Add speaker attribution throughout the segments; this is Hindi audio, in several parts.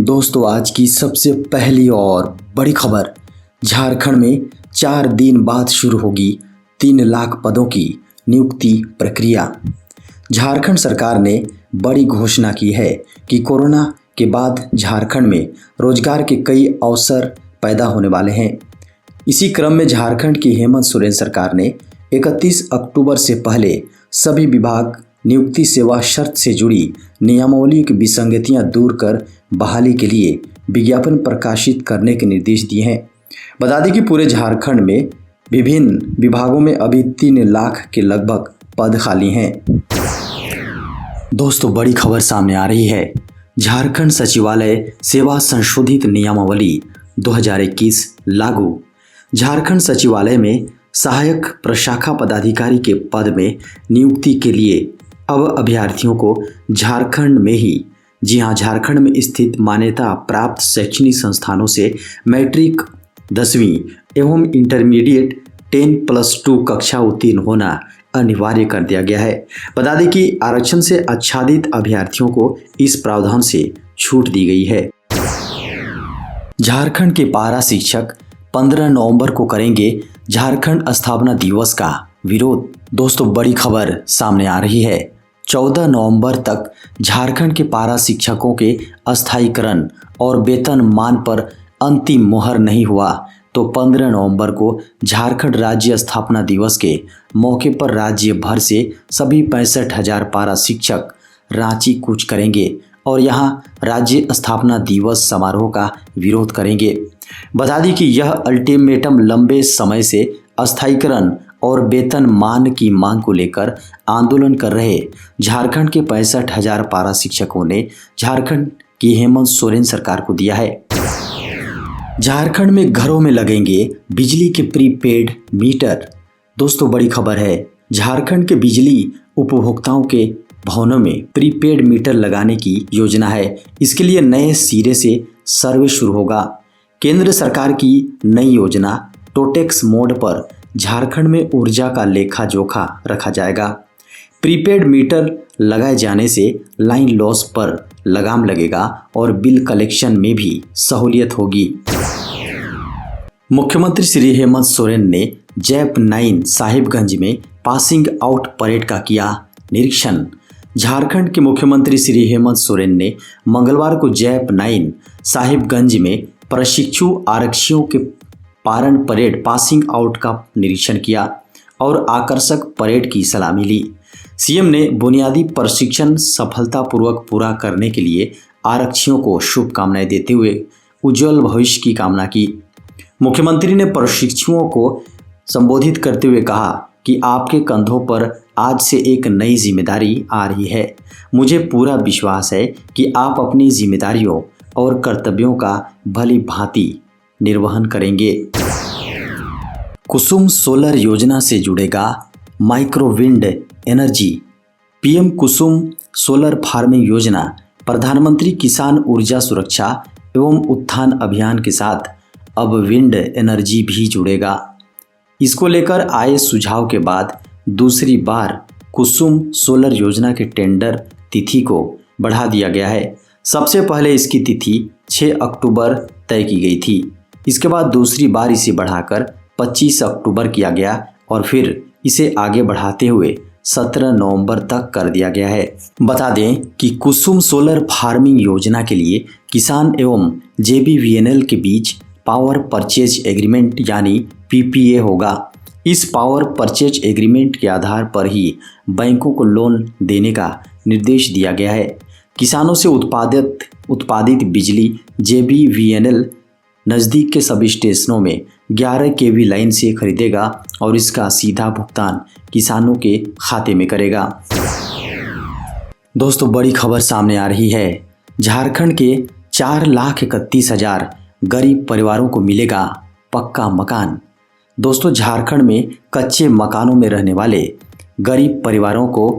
Speaker 1: दोस्तों आज की सबसे पहली और बड़ी खबर, झारखंड में 4 दिन बाद शुरू होगी 3 लाख पदों की नियुक्ति प्रक्रिया। झारखंड सरकार ने बड़ी घोषणा की है कि कोरोना के बाद झारखंड में रोजगार के कई अवसर पैदा होने वाले हैं। इसी क्रम में झारखंड की हेमंत सोरेन सरकार ने 31 अक्टूबर से पहले सभी विभाग नियुक्ति सेवा शर्त से जुड़ी नियमावली की विसंगतियां दूर कर बहाली के लिए विज्ञापन प्रकाशित करने के निर्देश दिए हैं। बता दें कि पूरे झारखंड में विभिन्न विभागों में अभी 3 लाख के लगभग पद खाली हैं। दोस्तों बड़ी खबर सामने आ रही है, झारखंड सचिवालय सेवा संशोधित नियमावली 2021 लागू। झारखंड सचिवालय में सहायक प्रशाखा पदाधिकारी के पद में नियुक्ति के लिए अब अभ्यर्थियों को झारखंड में ही, जी हाँ, झारखंड में स्थित मान्यता प्राप्त शैक्षणिक संस्थानों से मैट्रिक 10वीं एवं इंटरमीडिएट 10+2 कक्षा उत्तीर्ण होना अनिवार्य कर दिया गया है। बता दें कि आरक्षण से आच्छादित अभ्यर्थियों को इस प्रावधान से छूट दी गई है। झारखंड के पारा शिक्षक 15 नवंबर को करेंगे झारखंड स्थापना दिवस का विरोध। दोस्तों बड़ी खबर सामने आ रही है, 14 नवंबर तक झारखंड के पारा शिक्षकों के अस्थायीकरण और वेतन मान पर अंतिम मोहर नहीं हुआ तो 15 नवंबर को झारखंड राज्य स्थापना दिवस के मौके पर राज्य भर से सभी 65,000 पारा शिक्षक रांची कूच करेंगे और यहां राज्य स्थापना दिवस समारोह का विरोध करेंगे। बता दें कि यह अल्टीमेटम लंबे समय से अस्थायीकरण और वेतन मान की मांग को लेकर आंदोलन कर रहे झारखंड के 65,000 पारा शिक्षकों ने झारखंड की हेमंत सोरेन सरकार को दिया है। झारखंड में घरों में लगेंगे बिजली के प्रीपेड मीटर। दोस्तों बड़ी खबर है, झारखंड के बिजली उपभोक्ताओं के भवनों में प्रीपेड मीटर लगाने की योजना है। इसके लिए नए सिरे से सर्वे शुरू होगा। केंद्र सरकार की नई योजना टोटेक्स मोड पर झारखंड में ऊर्जा का लेखा जोखा रखा जाएगा। प्रीपेड मीटर लगाए जाने से लाइन लॉस पर लगाम लगेगा और बिल कलेक्शन में भी सहूलियत होगी। मुख्यमंत्री श्री हेमंत सोरेन ने जैप 9 साहिबगंज में पासिंग आउट परेड का किया निरीक्षण। झारखंड के मुख्यमंत्री श्री हेमंत सोरेन ने मंगलवार को जैप 9 साहिबगंज में प्रशिक्षु आरक्षियों के पारण परेड पासिंग आउट का निरीक्षण किया और आकर्षक परेड की सलामी ली। सीएम ने बुनियादी प्रशिक्षण सफलतापूर्वक पूरा करने के लिए आरक्षियों को शुभकामनाएं देते हुए उज्जवल भविष्य की कामना की। मुख्यमंत्री ने प्रशिक्षुओं को संबोधित करते हुए कहा कि आपके कंधों पर आज से एक नई जिम्मेदारी आ रही है। मुझे पूरा विश्वास है कि आप अपनी जिम्मेदारियों और कर्तव्यों का भली भांति निर्वहन करेंगे। कुसुम सोलर योजना से जुड़ेगा माइक्रो विंड एनर्जी। पीएम कुसुम सोलर फार्मिंग योजना प्रधानमंत्री किसान ऊर्जा सुरक्षा एवं उत्थान अभियान के साथ अब विंड एनर्जी भी जुड़ेगा। इसको लेकर आए सुझाव के बाद दूसरी बार कुसुम सोलर योजना के टेंडर तिथि को बढ़ा दिया गया है। सबसे पहले इसकी तिथि 6 अक्टूबर तय की गई थी। इसके बाद दूसरी बार इसे बढ़ाकर 25 अक्टूबर किया गया और फिर इसे आगे बढ़ाते हुए 17 नवंबर तक कर दिया गया है। बता दें कि कुसुम सोलर फार्मिंग योजना के लिए किसान एवं JBVNL के बीच पावर परचेज एग्रीमेंट यानी PPA होगा। इस पावर परचेज एग्रीमेंट के आधार पर ही बैंकों को लोन देने का निर्देश दिया गया है। किसानों से उत्पादित बिजली JBVNL नज़दीक के सभी स्टेशनों में 11 kV लाइन से खरीदेगा और इसका सीधा भुगतान किसानों के खाते में करेगा। दोस्तों बड़ी खबर सामने आ रही है, झारखंड के 4,31,000 गरीब परिवारों को मिलेगा पक्का मकान। दोस्तों झारखंड में कच्चे मकानों में रहने वाले गरीब परिवारों को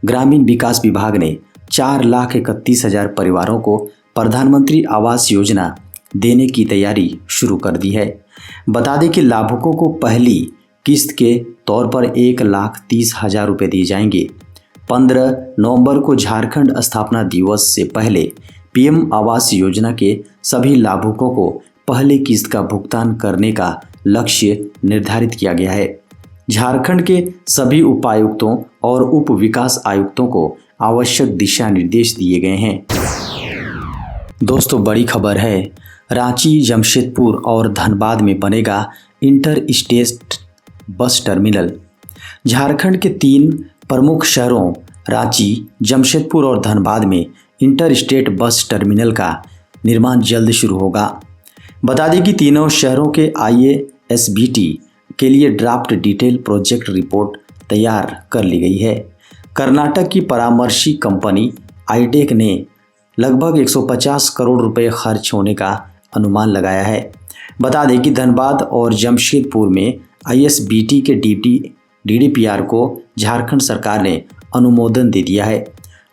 Speaker 1: ग्रामीण विकास विभाग ने 4,31,000 परिवारों को प्रधानमंत्री आवास योजना देने की तैयारी शुरू कर दी है। बता दें कि लाभुकों को पहली किस्त के तौर पर 1,30,000 रुपये दिए जाएंगे। 15 नवंबर को झारखंड स्थापना दिवस से पहले पीएम आवास योजना के सभी लाभुकों को पहली किस्त का भुगतान करने का लक्ष्य निर्धारित किया गया है। झारखंड के सभी उपायुक्तों और उप विकास आयुक्तों को आवश्यक दिशा निर्देश दिए गए हैं। दोस्तों, बड़ी खबर है, रांची, जमशेदपुर और धनबाद में बनेगा inter state bus terminal. Jharkhand के 3 प्रमुख शहरों रांची, जमशेदपुर और धनबाद में इंटर स्टेट बस टर्मिनल का निर्माण जल्द शुरू होगा। बता दें कि तीनों शहरों के IASBT के लिए ड्राफ्ट डिटेल प्रोजेक्ट रिपोर्ट तैयार कर ली गई है। कर्नाटक की परामर्शी कंपनी आईटेक ने लगभग 150 करोड़ रुपए खर्च होने का अनुमान लगाया है। बता दें कि धनबाद और जमशेदपुर में ISBT के DDPR को झारखंड सरकार ने अनुमोदन दे दिया है।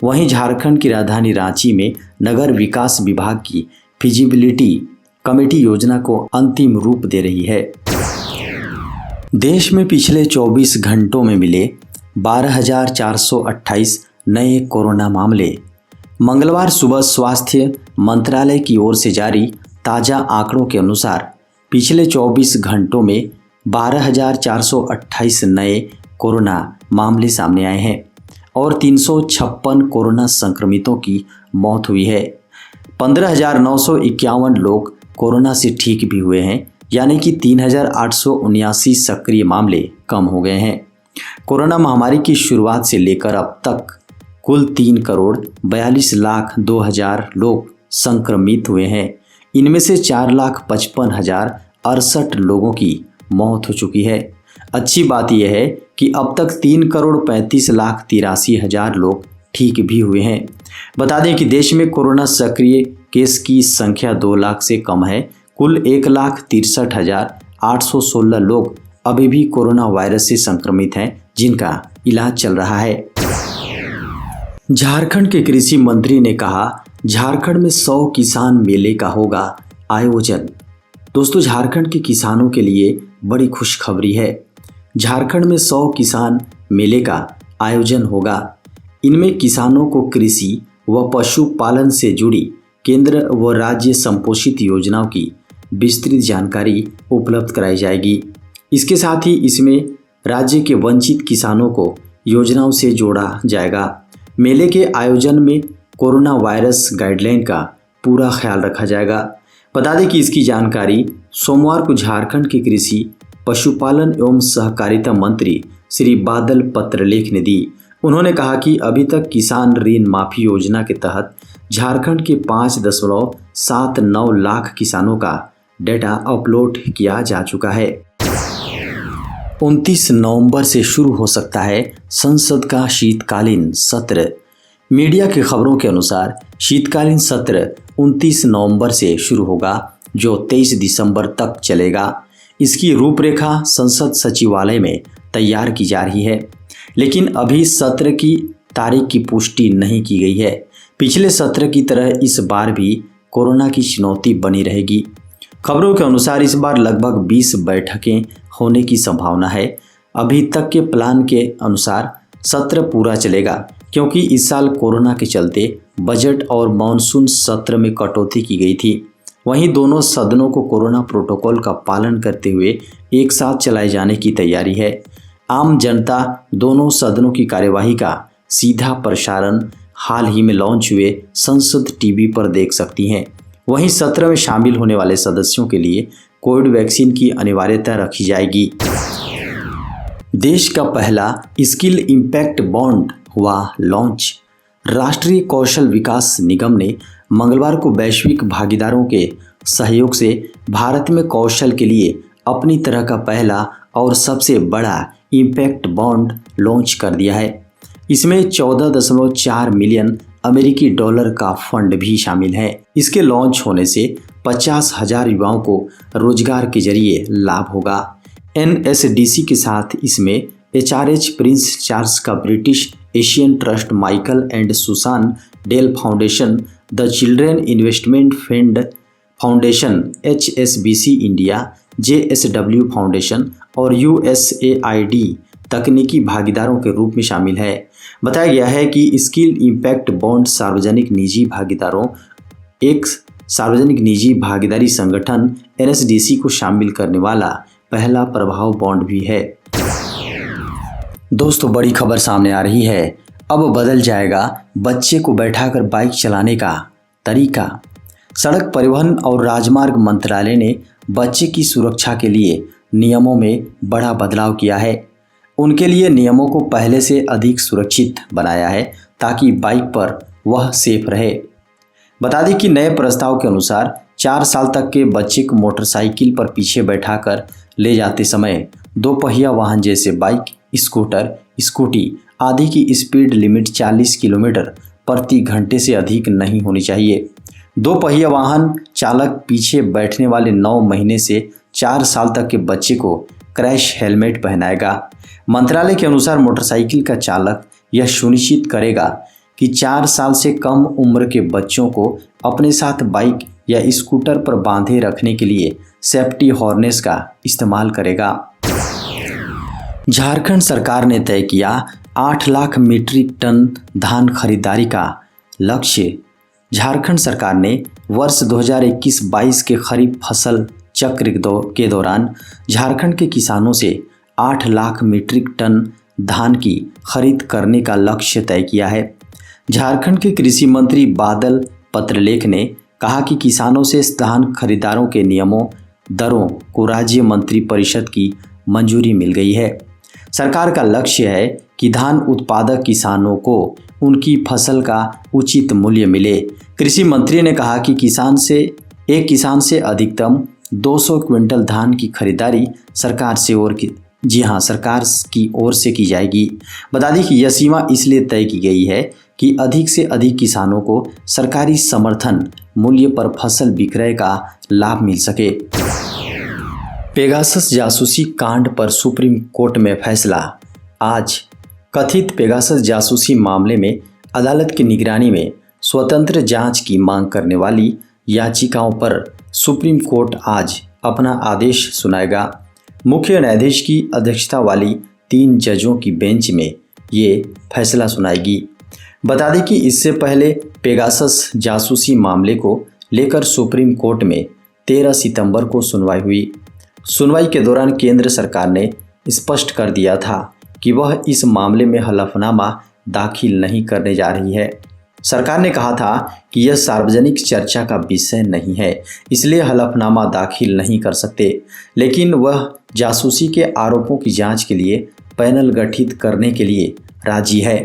Speaker 1: वहीं झारखंड की राजधानी रांची में नगर विकास विभाग की फिजिबिलिटी कमेटी योजना को अंतिम रूप दे रही है। देश में पिछले 24 घंटों में मिले 12,428 नए कोरोना मामले। मंगलवार सुबह स्वास्थ्य मंत्रालय की ओर से जारी ताज़ा आंकड़ों के अनुसार पिछले 24 घंटों में 12,428 नए कोरोना मामले सामने आए हैं और 356 कोरोना संक्रमितों की मौत हुई है। 15,951 लोग कोरोना से ठीक भी हुए हैं, यानी कि 3,879 सक्रिय मामले कम हो गए हैं। कोरोना महामारी की शुरुआत से लेकर अब तक कुल 3,42,02,000 लोग संक्रमित हुए हैं। इनमें से 4,55,068 लोगों की मौत हो चुकी है। अच्छी बात यह है कि अब तक 3,35,83,000 लोग ठीक भी हुए हैं। बता दें कि देश में कोरोना सक्रिय केस की संख्या 2 लाख से कम है। कुल 1,63,816 लोग अभी भी कोरोना वायरस से संक्रमित हैं, जिनका इलाज चल रहा है। झारखंड के कृषि मंत्री ने कहा, झारखंड में 100 किसान मेले का होगा आयोजन। दोस्तों, झारखंड के किसानों के लिए बड़ी खुशखबरी है। झारखंड में 100 किसान मेले का आयोजन होगा। इनमें किसानों को कृषि व पशुपालन से जुड़ी केंद्र व राज्य संपोषित योजनाओं की विस्तृत जानकारी उपलब्ध कराई जाएगी। इसके साथ ही इसमें राज्य के वंचित किसानों को योजनाओं से जोड़ा जाएगा। मेले के आयोजन में कोरोना वायरस गाइडलाइन का पूरा ख्याल रखा जाएगा। बता दें कि इसकी जानकारी सोमवार को झारखंड के कृषि, पशुपालन एवं सहकारिता मंत्री श्री बादल पत्रलेख ने दी। उन्होंने कहा कि अभी तक किसान ऋण माफी योजना के तहत झारखंड के 5.79 लाख किसानों का डेटा अपलोड किया जा चुका है। 29 नवंबर से शुरू हो सकता है संसद का शीतकालीन सत्र। मीडिया की खबरों के अनुसार शीतकालीन सत्र 29 नवंबर से शुरू होगा, जो 23 दिसंबर तक चलेगा। इसकी रूपरेखा संसद सचिवालय में तैयार की जा रही है, लेकिन अभी सत्र की तारीख की पुष्टि नहीं की गई है। पिछले सत्र की तरह इस बार भी कोरोना की चुनौती बनी रहेगी। खबरों के अनुसार इस बार लगभग 20 बैठकें होने की संभावना है। अभी तक के प्लान के अनुसार सत्र पूरा चलेगा, क्योंकि इस साल कोरोना के चलते बजट और मॉनसून सत्र में कटौती की गई थी। वहीं दोनों सदनों को कोरोना प्रोटोकॉल का पालन करते हुए एक साथ चलाए जाने की तैयारी है। आम जनता दोनों सदनों की कार्यवाही का सीधा प्रसारण हाल ही में लॉन्च हुए संसद टीवी पर देख सकती हैं। वहीं सत्र में शामिल होने वाले सदस्यों के लिए कोविड वैक्सीन की अनिवार्यता रखी जाएगी। देश का पहला स्किल इम्पैक्ट बॉन्ड हुआ लॉन्च। राष्ट्रीय कौशल विकास निगम ने मंगलवार को वैश्विक भागीदारों के सहयोग से भारत में कौशल के लिए अपनी तरह का पहला और सबसे बड़ा इम्पैक्ट बॉन्ड लॉन्च कर दिया है। इसमें 14.4 मिलियन अमेरिकी डॉलर का फंड भी शामिल है। इसके लॉन्च होने से 50,000 युवाओं को रोजगार के जरिए लाभ होगा। NSDC के साथ इसमें HRH प्रिंस चार्ल्स का British Asian trust, Michael and Susan Dell foundation, the children investment fund foundation, HSBC India, JSW foundation और USAID तकनीकी भागीदारों के रूप में शामिल है। बताया गया है कि स्किल इम्पैक्ट बॉन्ड सार्वजनिक निजी भागीदारों एक सार्वजनिक निजी भागीदारी संगठन NSDC को शामिल करने वाला पहला प्रभाव बॉन्ड भी है। दोस्तों, बड़ी खबर सामने आ रही है। अब बदल जाएगा बच्चे को बैठाकर बाइक चलाने का तरीका। सड़क परिवहन और राजमार्ग मंत्रालय ने बच्चे की सुरक्षा के लिए नियमों में बड़ा बदलाव किया है। उनके लिए नियमों को पहले से अधिक सुरक्षित बनाया है ताकि बाइक पर वह सेफ रहे। बता दें कि नए प्रस्ताव के अनुसार 4 साल तक के बच्चे को मोटरसाइकिल पर पीछे बैठाकर ले जाते समय 2 पहिया वाहन जैसे बाइक, स्कूटर, स्कूटी आदि की स्पीड लिमिट 40 किलोमीटर प्रति घंटे से अधिक नहीं होनी चाहिए। 2 पहिया वाहन चालक पीछे बैठने वाले 9 महीने से 4 साल तक के बच्चे को क्रैश हेलमेट पहनाएगा। मंत्रालय के अनुसार मोटरसाइकिल का चालक यह सुनिश्चित करेगा कि 4 साल से कम उम्र के बच्चों को अपने साथ बाइक या स्कूटर पर बांधे रखने के लिए सेफ्टी हार्नेस का इस्तेमाल करेगा। झारखंड सरकार ने तय किया 8 लाख मीट्रिक टन धान खरीदारी का लक्ष्य। झारखंड सरकार ने वर्ष 2021-22 के खरीफ फसल चक्र के दौरान झारखंड के किसानों से 8 लाख मीट्रिक टन धान की खरीद करने का लक्ष्य तय किया है। झारखंड के कृषि मंत्री बादल पत्रलेख ने कहा कि किसानों से धान खरीदारों के नियमों, दरों को राज्य मंत्री परिषद की मंजूरी मिल गई है। सरकार का लक्ष्य है कि धान उत्पादक किसानों को उनकी फसल का उचित मूल्य मिले। कृषि मंत्री ने कहा कि किसान से अधिकतम 200 क्विंटल धान की खरीदारी सरकार की ओर से की जाएगी। बता दें कि यह सीमा इसलिए तय की गई है कि अधिक से अधिक किसानों को सरकारी समर्थन मूल्य पर फसल विक्रय का लाभ मिल सके। पेगासस जासूसी कांड पर सुप्रीम कोर्ट में फैसला। आज कथित पेगासस जासूसी मामले में अदालत की निगरानी में स्वतंत्र जांच की मांग करने वाली याचिकाओं पर सुप्रीम कोर्ट आज अपना आदेश सुनाएगा। मुख्य न्यायाधीश की अध्यक्षता वाली 3 जजों की बेंच में ये फैसला सुनाएगी। बता दें कि इससे पहले पेगासस जासूसी मामले को लेकर सुप्रीम कोर्ट में 13 सितंबर को सुनवाई हुई। सुनवाई के दौरान केंद्र सरकार ने स्पष्ट कर दिया था कि वह इस मामले में हलफनामा दाखिल नहीं करने जा रही है। सरकार ने कहा था कि यह सार्वजनिक चर्चा का विषय नहीं है, इसलिए हलफनामा दाखिल नहीं कर सकते, लेकिन वह जासूसी के आरोपों की जांच के लिए पैनल गठित करने के लिए राजी है।